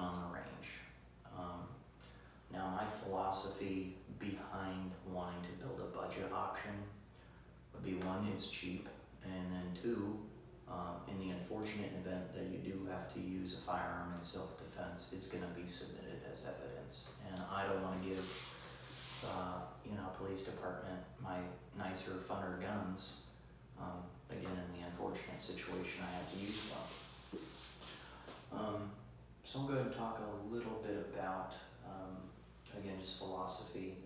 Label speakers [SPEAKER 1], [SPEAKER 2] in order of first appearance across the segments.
[SPEAKER 1] fun on the range. Now my philosophy behind wanting to build a budget option would be, one, it's cheap, and then two, in the unfortunate event that you do have to use a firearm in self-defense, it's going to be submitted as evidence. And I don't want to give, police department my nicer, funner guns. Again, in the unfortunate situation, I have to use one. So I'm going to talk a little bit about, again, just philosophy.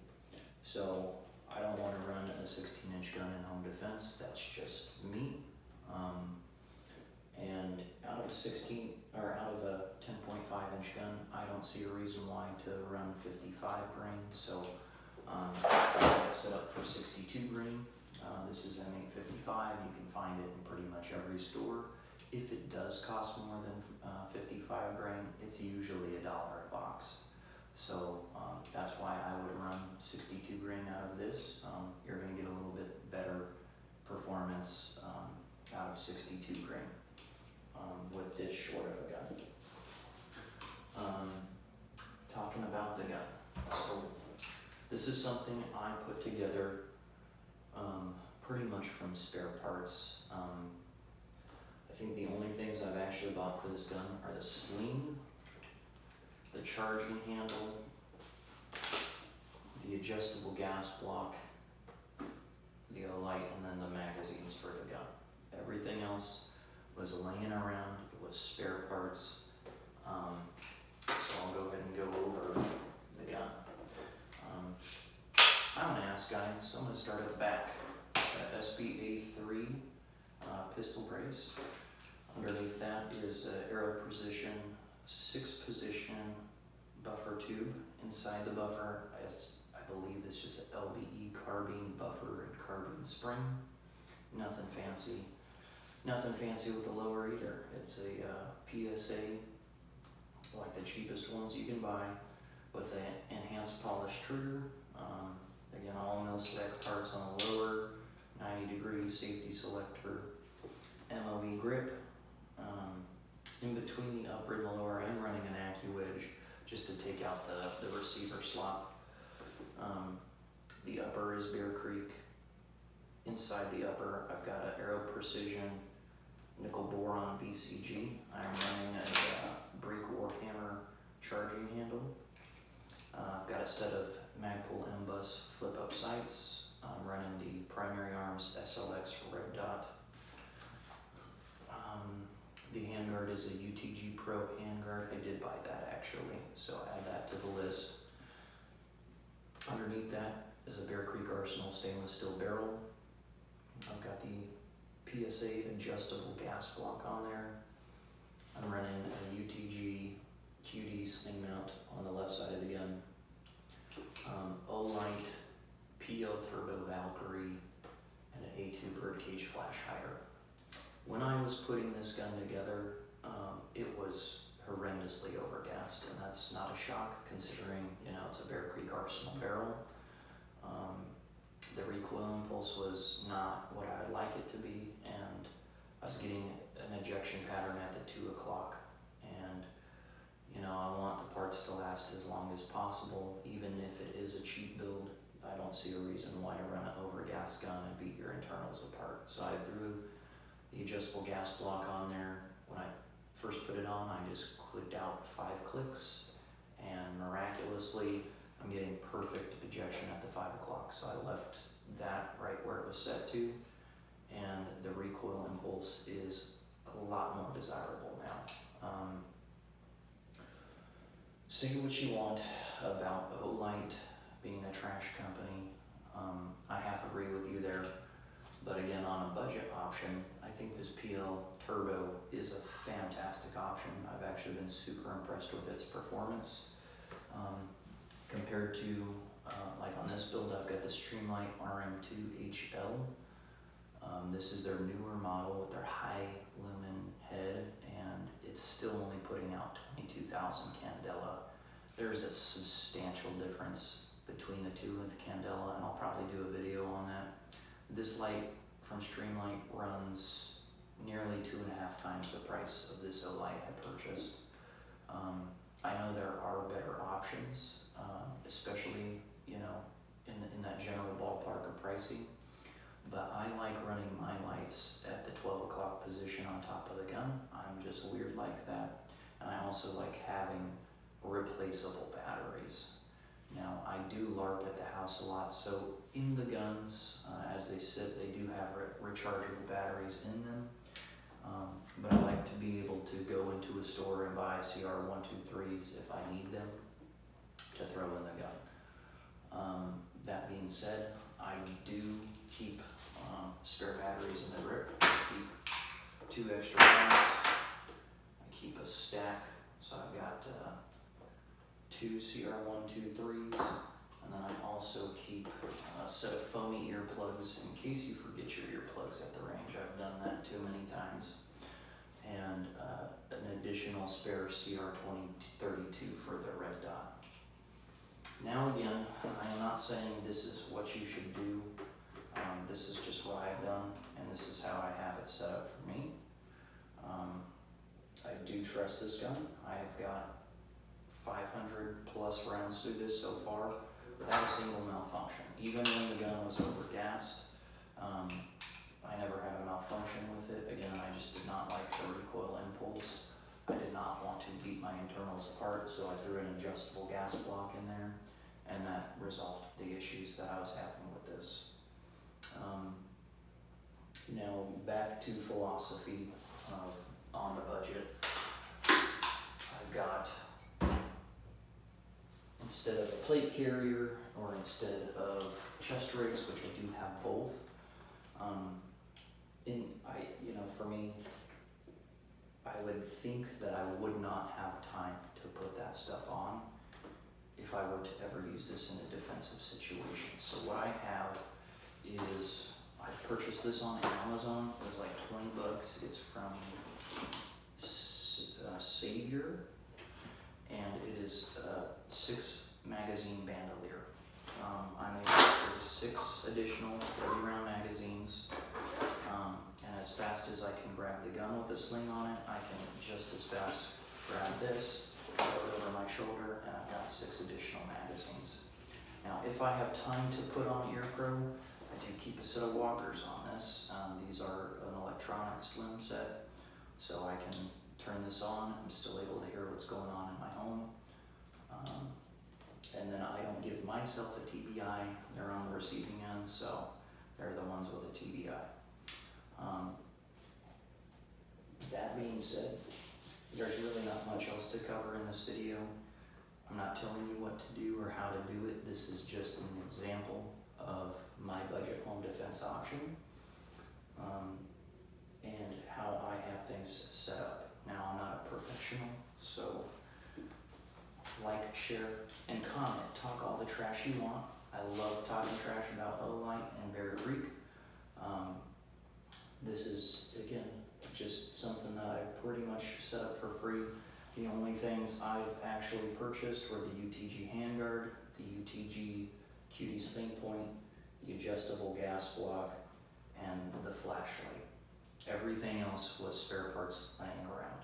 [SPEAKER 1] So I don't want to run a 16-inch gun in home defense. That's just me. And out of a 10.5-inch gun, I don't see a reason why to run 55 grain. So I set up for 62 grain. This is M855. You can find it in pretty much every store. If it does cost more than 55 grain, it's usually $1 a box. So that's why I would run 62 grain out of this. You're going to get a little bit better performance out of 62 grain with this short of a gun. Talking about the gun. So this is something I put together pretty much from spare parts. I think the only things I've actually bought for this gun are the sling, the charging handle, the adjustable gas block, the light, and then the magazines for the gun. Everything else was laying around. It was spare parts. So I'll go ahead and go over the gun. I'm an ass guy, so I'm going to start at the back. Got SBA3 pistol brace. Underneath that is an Aero Precision 6-position buffer tube. Inside the buffer, I believe this is an LBE carbine buffer and carbine spring. Nothing fancy. Nothing fancy with the lower either. It's a PSA, like the cheapest ones you can buy, with an enhanced polished trigger. Again, all mil-spec parts on the lower, 90-degree safety selector, MOE grip. In between the upper and the lower, I'm running an AccuEdge just to take out the receiver slot. The upper is Bear Creek. Inside the upper, I've got an Aero Precision nickel boron BCG. I'm running a Break Warhammer charging handle. I've got a set of Magpul M-Bus flip-up sights. I'm running the Primary Arms SLX Red Dot. The handguard is a UTG Pro handguard. I did buy that actually, so add that to the list. Underneath that is a Bear Creek Arsenal stainless steel barrel. I've got the PSA adjustable gas block on there. I'm running a UTG QD sling mount on the left side of the gun. Olight PL Turbo Valkyrie and an A2 birdcage flash hider. When I was putting this gun together, it was horrendously overgassed, and that's not a shock considering, it's a Bear Creek Arsenal barrel. The recoil impulse was not what I'd like it to be, and I was getting an ejection pattern at the 2 o'clock. And, I want the parts to last as long as possible, even if it is a cheap build. I don't see a reason why to run an overgas gun and beat your internals apart. So I threw the adjustable gas block on there. When I first put it on, I just clicked out 5 clicks, and miraculously, I'm getting perfect ejection at the 5 o'clock. So I left that right where it was set to, and the recoil impulse is a lot more desirable now. Say what you want about Olight being a trash company. I half agree with you there, but again, on a budget option, I think this PL Turbo is a fantastic option. I've actually been super impressed with its performance. Compared to, like on this build, I've got the Streamlight RM2 HL. This is their newer model with their high lumen head, and it's still only putting out 22,000 candela. There's a substantial difference between the two with the candela, and I'll probably do a video on that. This light from Streamlight runs nearly 2.5 times the price of this Olight I purchased. I options, especially, you know, in that general ballpark of pricing. But I like running my lights at the 12 o'clock position on top of the gun. I'm just weird like that. And I also like having replaceable batteries. Now, I do LARP at the house a lot, so in the guns, as they sit, they do have rechargeable batteries in them. But I like to be able to go into a store and buy CR123s if I need them to throw in the gun. That being said, I do keep spare batteries in the grip. I keep 2 extra rounds. I keep a stack, so I've got 2 CR123s, and then I also keep a set of foamy earplugs in case you forget your earplugs at the range. I've done that too many times. And an additional spare CR2032 for the red dot. Now again, I am not saying this is what you should do. This is just what I've done, and this is how I have it set up for me. I do trust this gun. I have got 500 plus rounds through this so far without a single malfunction. Even when the gun was overgassed, I never had a malfunction with it. Again, I just did not like the recoil impulse. I did not want to beat my internals apart, so I threw an adjustable gas block in there, and that resolved the issues that I was having with this. Now back to philosophy on the budget. I've got, instead of a plate carrier or instead of chest rigs, which I do have both, for me, I would think that I would not have time to put that stuff on if I were to ever use this in a defensive situation. So what I have is, I purchased this on Amazon. It was like 20 bucks. It's from Savior, and it is 6 magazine bandolier. I'm able to put 6 additional 30-round magazines, and as fast as I can grab the gun with the sling on it, I can just as fast grab this, throw it over my shoulder, and I've got 6 additional magazines. Now, if I have time to put on EarPro, I do keep a set of walkers on this. These are an electronic slim set, so I can turn this on. I'm still able to hear what's going on in my home. And then I don't give myself a TBI. They're on the receiving end, so they're the ones with a TBI. That being said, there's really not much else to cover in this video. I'm not telling you what to do or how to do it. This is just an example of my budget home defense option, and how I have things set up. Now, I'm not a professional, so like, share, and comment. Talk all the trash you want. I love talking trash about Olight and Bear Creek. This is, again, just something that I pretty much set up for free. The only things I've actually purchased were the UTG handguard, the UTG QD sling point, the adjustable gas block, and the flashlight. Everything else was spare parts laying around.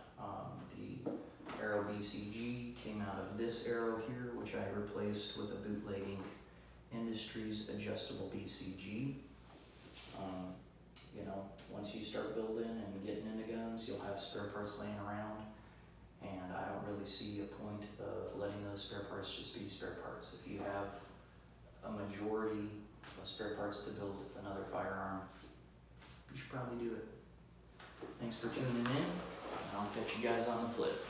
[SPEAKER 1] The Arrow BCG came out of this arrow here, which I replaced with a Bootlegging Industries adjustable BCG. Once you start building and getting into guns, you'll have spare parts laying around, and I don't really see a point of letting those spare parts just be spare parts. If you have a majority of spare parts to build another firearm, you should probably do it. Thanks for tuning in, and I'll catch you guys on the flip.